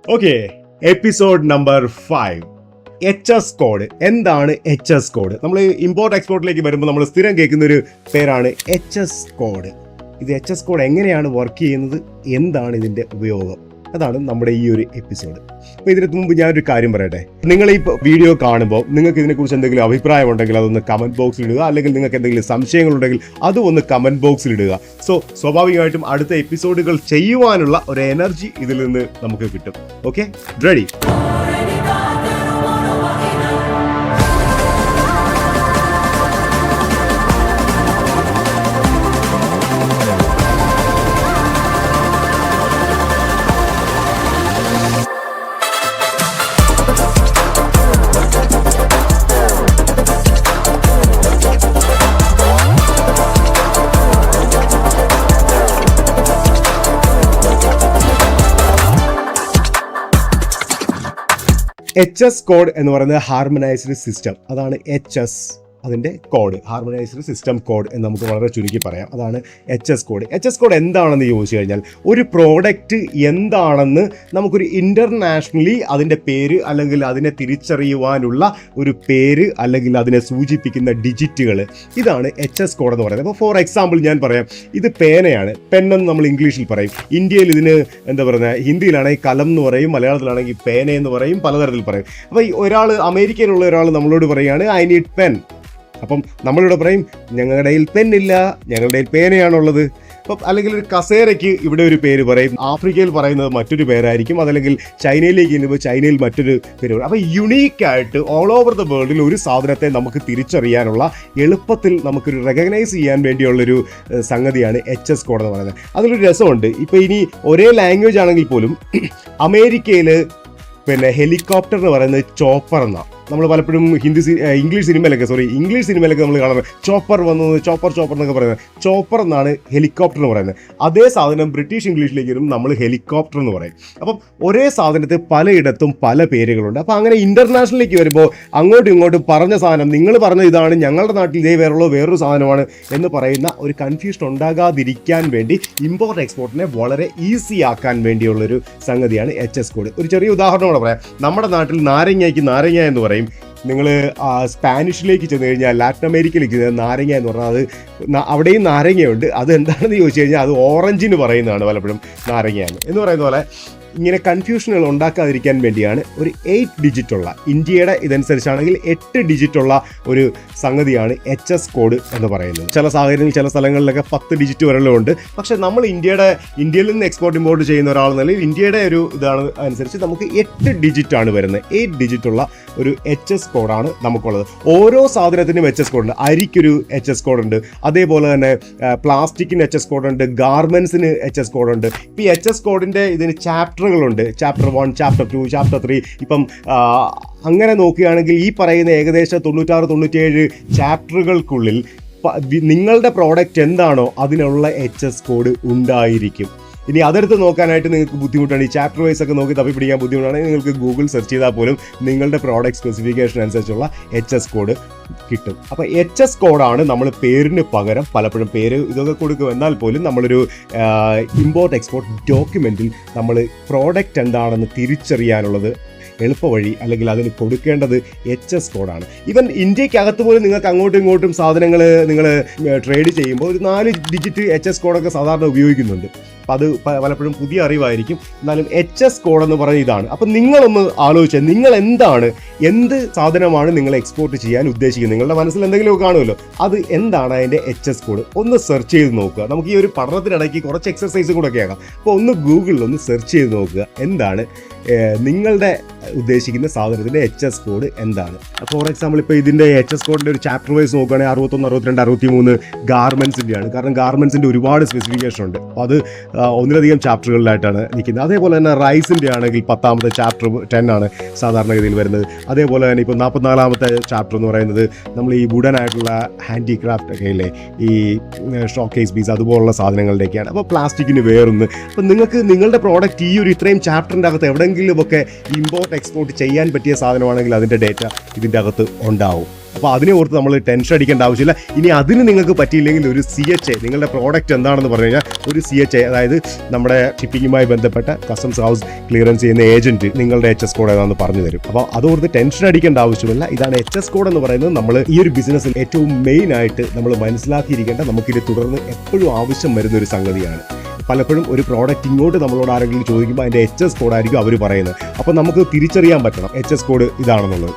Okay, episode number 5. HS code. എന്താണ് HS code? നമ്മൾ import എക്സ്പോർട്ടിലേക്ക് വരുമ്പോൾ നമ്മൾ സ്ഥിരം കേൾക്കുന്ന ഒരു പേരാണ് HS കോഡ്. ഇത് HS കോഡ് എങ്ങനെയാണ് വർക്ക് ചെയ്യുന്നത്, എന്താണ് ഇതിൻ്റെ ഉപയോഗം, അതാണ് നമ്മുടെ ഈ ഒരു എപ്പിസോഡ്. അപ്പോൾ ഇതിന് മുമ്പ് ഞാനൊരു കാര്യം പറയട്ടെ. നിങ്ങൾ ഈ വീഡിയോ കാണുമ്പോൾ നിങ്ങൾക്ക് ഇതിനെക്കുറിച്ച് എന്തെങ്കിലും അഭിപ്രായം ഉണ്ടെങ്കിൽ അതൊന്ന് കമൻറ്റ് ബോക്സിൽ ഇടുക, അല്ലെങ്കിൽ നിങ്ങൾക്ക് എന്തെങ്കിലും സംശയങ്ങളുണ്ടെങ്കിൽ അതും ഒന്ന് കമൻറ്റ് ബോക്സിൽ ഇടുക. സോ സ്വാഭാവികമായിട്ടും അടുത്ത എപ്പിസോഡുകൾ ചെയ്യുവാനുള്ള ഒരു എനർജി ഇതിൽ നിന്ന് നമുക്ക് കിട്ടും. Okay, ready? HS കോഡ് എന്ന് പറയുന്നത് ഹാർമനൈസ്ഡ് സിസ്റ്റം. അതാണ് HS, അതിൻ്റെ കോഡ്, ഹാർമനൈസ്ഡ് സിസ്റ്റം കോഡ് എന്ന് നമുക്ക് വളരെ ചുരുക്കി പറയാം. അതാണ് HS കോഡ്. HS കോഡ് എന്താണെന്ന് ചോദിച്ചു കഴിഞ്ഞാൽ, ഒരു പ്രോഡക്റ്റ് എന്താണെന്ന് നമുക്കൊരു ഇൻ്റർനാഷണലി അതിൻ്റെ പേര് അല്ലെങ്കിൽ അതിനെ തിരിച്ചറിയുവാനുള്ള ഒരു പേര് അല്ലെങ്കിൽ അതിനെ സൂചിപ്പിക്കുന്ന ഡിജിറ്റുകൾ, ഇതാണ് HS കോഡ് എന്ന് പറയുന്നത്. അപ്പോൾ ഫോർ എക്സാമ്പിൾ ഞാൻ പറയാം, ഇത് പേനയാണ്, പെണ്ണെന്ന് നമ്മൾ ഇംഗ്ലീഷിൽ പറയും. ഇന്ത്യയിൽ ഇതിന് എന്താ പറയുക, ഹിന്ദിയിലാണെങ്കിൽ കലം എന്ന് പറയും, മലയാളത്തിലാണെങ്കിൽ പേന എന്ന് പറയും, പലതരത്തിൽ പറയും. അപ്പോൾ ഒരാൾ, അമേരിക്കയിലുള്ള ഒരാൾ നമ്മളോട് പറയുകയാണ് ഐ നീഡ് പെൻ. അപ്പം നമ്മളിവിടെ പറയും ഞങ്ങളുടെ കയ്യിൽ പെന്നില്ല, ഞങ്ങളുടെ കയ്യിൽ പേനയാണുള്ളത്. അപ്പം അല്ലെങ്കിൽ ഒരു കസേരയ്ക്ക് ഇവിടെ ഒരു പേര് പറയും, ആഫ്രിക്കയിൽ പറയുന്നത് മറ്റൊരു പേരായിരിക്കും, അതല്ലെങ്കിൽ ചൈനയിലേക്ക് ചെല്ലുമ്പോൾ ചൈനയിൽ മറ്റൊരു പേര് പറയും. അപ്പോൾ യുണീക്കായിട്ട് ഓൾ ഓവർ ദ വേൾഡിൽ ഒരു സാധനത്തെ നമുക്ക് തിരിച്ചറിയാനുള്ള, എളുപ്പത്തിൽ നമുക്കൊരു റെക്കഗ്നൈസ് ചെയ്യാൻ വേണ്ടിയുള്ളൊരു സംഗതിയാണ് HS കോഡ് എന്ന് പറയുന്നത്. അതിലൊരു രസമുണ്ട്. ഇപ്പോൾ ഇനി ഒരേ ലാംഗ്വേജ് ആണെങ്കിൽ പോലും അമേരിക്കയിൽ ഹെലികോപ്റ്റർ എന്ന് പറയുന്നത് ചോപ്പർ എന്നാണ്. നമ്മൾ പലപ്പോഴും ഇംഗ്ലീഷ് സിനിമയിലൊക്കെ നമ്മൾ കാണുന്നത് ചോപ്പർ വന്നത്, ചോപ്പർ എന്നൊക്കെ പറയുന്നത്. ചോപ്പർ എന്നാണ് ഹെലികോപ്റ്റർ എന്ന് പറയുന്നത്. അതേ സാധനം ബ്രിട്ടീഷ് ഇംഗ്ലീഷിലേക്ക് വരും, നമ്മൾ ഹെലികോപ്റ്റർ എന്ന് പറയും. അപ്പം ഒരേ സാധനത്തിന് പലയിടത്തും പല പേരുകളുണ്ട്. അപ്പോൾ അങ്ങനെ ഇൻ്റർനാഷണലിലേക്ക് വരുമ്പോൾ അങ്ങോട്ടും ഇങ്ങോട്ടും പറഞ്ഞ സാധനം, നിങ്ങൾ പറഞ്ഞ ഇതാണ്, ഞങ്ങളുടെ നാട്ടിൽ ഇതേ വേറൊരു സാധനമാണ് എന്ന് പറയുന്ന ഒരു കൺഫ്യൂഷൻ ഉണ്ടാകാതിരിക്കാൻ വേണ്ടി ഇമ്പോർട്ട് എക്സ്പോർട്ടിനെ വളരെ ഈസി ആക്കാൻ വേണ്ടിയുള്ളൊരു സംഗതിയാണ് HS കോഡ്. ഒരു ചെറിയ ഉദാഹരണം കൂടെ പറയാം. നമ്മുടെ നാട്ടിൽ നാരങ്ങയ്ക്ക് നാരങ്ങ എന്ന് പറയും. നിങ്ങൾ സ്പാനിഷിലേക്ക് ചെന്ന് കഴിഞ്ഞാൽ, ലാറ്റിൻ അമേരിക്കയിലേക്ക് ചെന്നാൽ നാരങ്ങ എന്ന് പറഞ്ഞാൽ അത് അവിടെയും നാരങ്ങയുണ്ട്. അത് എന്താണെന്ന് ചോദിച്ചു കഴിഞ്ഞാൽ അത് ഓറഞ്ചിന് പറയുന്നതാണ് പലപ്പോഴും നാരങ്ങയാണ് എന്ന് പറയുന്ന പോലെ. ഇങ്ങനെ കൺഫ്യൂഷനുകൾ ഉണ്ടാക്കാതിരിക്കാൻ വേണ്ടിയാണ് ഒരു 8 ഡിജിറ്റുള്ള, ഇന്ത്യയുടെ ഇതനുസരിച്ചാണെങ്കിൽ 8 ഡിജിറ്റുള്ള ഒരു സംഗതിയാണ് HS കോഡ് എന്ന് പറയുന്നത്. ചില സാഹചര്യങ്ങളിൽ ചില സ്ഥലങ്ങളിലൊക്കെ 10 ഡിജിറ്റ് വരെല്ലാം ഉണ്ട്. പക്ഷേ നമ്മൾ ഇന്ത്യയിൽ നിന്ന് എക്സ്പോർട്ട് ഇമ്പോർട്ട് ചെയ്യുന്ന ഒരാൾ നിലയിൽ ഇന്ത്യയുടെ ഒരു ഇതാണ് അനുസരിച്ച് നമുക്ക് 8 ഡിജിറ്റാണ് വരുന്നത്. 8 ഡിജിറ്റുള്ള ഒരു HS കോഡാണ് നമുക്കുള്ളത്. ഓരോ സാധനത്തിനും HS കോഡുണ്ട്. അരിക്കൊരു HS കോഡുണ്ട്, അതേപോലെ തന്നെ പ്ലാസ്റ്റിക്കിന് HS കോഡുണ്ട്, ഗാർമെൻസിന് HS കോഡുണ്ട്. ഇപ്പോൾ ഈ HS കോഡിൻ്റെ ഇതിന് ചാപ്റ്ററുകളുണ്ട്. Chapter 1, chapter 2, chapter 3. ഇപ്പം അങ്ങനെ നോക്കുകയാണെങ്കിൽ ഈ പറയുന്ന ഏകദേശം 96-97 ചാപ്റ്ററുകൾക്കുള്ളിൽ നിങ്ങളുടെ പ്രോഡക്റ്റ് എന്താണോ അതിനുള്ള HS കോഡ് ഉണ്ടായിരിക്കും. ഇനി അതെടുത്ത് നോക്കാനായിട്ട് നിങ്ങൾക്ക് ബുദ്ധിമുട്ടാണ്, ഈ ചാപ്റ്റർ വൈസ് ഒക്കെ നോക്കി തപ്പി പിടിക്കാൻ ബുദ്ധിമുട്ടാണെങ്കിൽ നിങ്ങൾക്ക് ഗൂഗിൾ സെർച്ച് ചെയ്താൽ പോലും നിങ്ങളുടെ പ്രോഡക്റ്റ് സ്പെസിഫിക്കേഷൻ അനുസരിച്ചുള്ള HS കോഡ് കിട്ടും. അപ്പോൾ HS കോഡാണ് നമ്മൾ പേരിന് പകരം പലപ്പോഴും പേര് ഇതൊക്കെ കൊടുക്കും. എന്നാൽ പോലും നമ്മളൊരു ഇമ്പോർട്ട് എക്സ്പോർട്ട് ഡോക്യുമെൻറ്റിൽ നമ്മൾ പ്രോഡക്റ്റ് എന്താണെന്ന് തിരിച്ചറിയാനുള്ളത് എളുപ്പവഴി, അല്ലെങ്കിൽ അതിന് കൊടുക്കേണ്ടത് HS കോഡാണ്. ഈവൻ ഇന്ത്യക്കകത്ത് പോലും നിങ്ങൾക്ക് അങ്ങോട്ടും ഇങ്ങോട്ടും സാധനങ്ങൾ നിങ്ങൾ ട്രേഡ് ചെയ്യുമ്പോൾ ഒരു 4 ഡിജിറ്റ് HS കോഡൊക്കെ സാധാരണ ഉപയോഗിക്കുന്നുണ്ട്. അപ്പോൾ അത് പലപ്പോഴും പുതിയ അറിവായിരിക്കും. എന്നാലും HS കോഡ് എന്ന് പറയുന്നത് ഇതാണ്. അപ്പം നിങ്ങളൊന്ന് ആലോചിച്ചാൽ, നിങ്ങൾ എന്ത് സാധനമാണ് നിങ്ങൾ എക്സ്പോർട്ട് ചെയ്യാൻ ഉദ്ദേശിക്കുന്നത്, നിങ്ങളുടെ മനസ്സിൽ എന്തെങ്കിലുമൊക്കെ കാണുമല്ലോ, അത് എന്താണ് അതിൻ്റെ HS കോഡ് ഒന്ന് സെർച്ച് ചെയ്ത് നോക്കുക. നമുക്ക് ഈ ഒരു പഠനത്തിനിടയ്ക്ക് കുറച്ച് എക്സർസൈസ് കൂടെ ഒക്കെ ആകാം. അപ്പോൾ ഒന്ന് ഗൂഗിളിൽ ഒന്ന് സെർച്ച് ചെയ്ത് നോക്കുക, എന്താണ് നിങ്ങളുടെ ഉദ്ദേശിക്കുന്ന സാധനത്തിൻ്റെ HS കോഡ് എന്താണ്. ഫോർ എക്സാമ്പിൾ ഇപ്പോൾ ഇതിൻ്റെ HS കോഡിൻ്റെ ഒരു ചാപ്റ്റർ വൈസ് നോക്കുകയാണെങ്കിൽ 61, 62, 63 ഗാർമെൻസിൻ്റെയാണ്. കാരണം ഗാർമെൻസിൻ്റെ ഒരുപാട് സ്പെസിഫിക്കേഷൻ ഉണ്ട്. അപ്പോൾ അത് ഒന്നിലധികം ചാപ്റ്ററുകളിലായിട്ടാണ് നിൽക്കുന്നത്. അതേപോലെ തന്നെ റൈസിൻ്റെ ആണെങ്കിൽ 10ാമത്തെ ചാപ്റ്റർ 10 ആണ് സാധാരണഗതിയിൽ വരുന്നത്. അതേപോലെ തന്നെ ഇപ്പോൾ 44ാമത്തെ ചാപ്റ്റർ എന്ന് പറയുന്നത് നമ്മൾ ഈ വുഡൻ ആയിട്ടുള്ള ഹാൻഡിക്രാഫ്റ്റ് ഒക്കെ ഇല്ലേ, ഈ ഷോക്കേസ് പീസ് അതുപോലുള്ള സാധനങ്ങളുടെയൊക്കെയാണ്. അപ്പോൾ പ്ലാസ്റ്റിക്കിന് വേറൊന്ന്. അപ്പോൾ നിങ്ങൾക്ക് നിങ്ങളുടെ പ്രോഡക്റ്റ് ഈ ഒരു ഇത്രയും ചാപ്റ്ററിൻ്റെ അകത്ത് എവിടെയെങ്കിലുമൊക്കെ ഇമ്പോർട്ട് എക്സ്പോർട്ട് ചെയ്യാൻ പറ്റിയ സാധനമാണെങ്കിൽ അതിൻ്റെ ഡേറ്റ ഇതിൻ്റെ അകത്ത് ഉണ്ടാവും. അപ്പോൾ അതിനെ ഓർത്ത് നമ്മൾ ടെൻഷൻ അടിക്കേണ്ട ആവശ്യമില്ല. ഇനി അതിന് നിങ്ങൾക്ക് പറ്റിയില്ലെങ്കിൽ ഒരു CHA, നിങ്ങളുടെ പ്രോഡക്റ്റ് എന്താണെന്ന് പറഞ്ഞു കഴിഞ്ഞാൽ ഒരു CHA, അതായത് നമ്മുടെ ഷിപ്പിങ്ങുമായി ബന്ധപ്പെട്ട കസ്റ്റംസ് ഹൗസ് ക്ലിയറൻസ് ചെയ്യുന്ന ഏജന്റ് നിങ്ങളുടെ HS കോഡ് ഏതാണെന്ന് പറഞ്ഞു തരും. അപ്പോൾ അതോർത്ത് ടെൻഷൻ അടിക്കേണ്ട ആവശ്യമില്ല. ഇതാണ് HS കോഡ് എന്ന് പറയുന്നത്. നമ്മൾ ഈ ഒരു ബിസിനസ്സിൽ ഏറ്റവും മെയിൻ ആയിട്ട് നമ്മൾ മനസ്സിലാക്കിയിരിക്കേണ്ട, നമുക്കിത് തുടർന്ന് എപ്പോഴും ആവശ്യം വരുന്ന ഒരു സംഗതിയാണ്. പലപ്പോഴും ഒരു പ്രോഡക്റ്റ് ഇങ്ങോട്ട് നമ്മളോട് ആരെങ്കിലും ചോദിക്കുമ്പോൾ അതിൻ്റെ HS കോഡായിരിക്കും അവർ പറയുന്നത്. അപ്പോൾ നമുക്ക് തിരിച്ചറിയാൻ പറ്റണം HS കോഡ് ഇതാണെന്നുള്ളത്.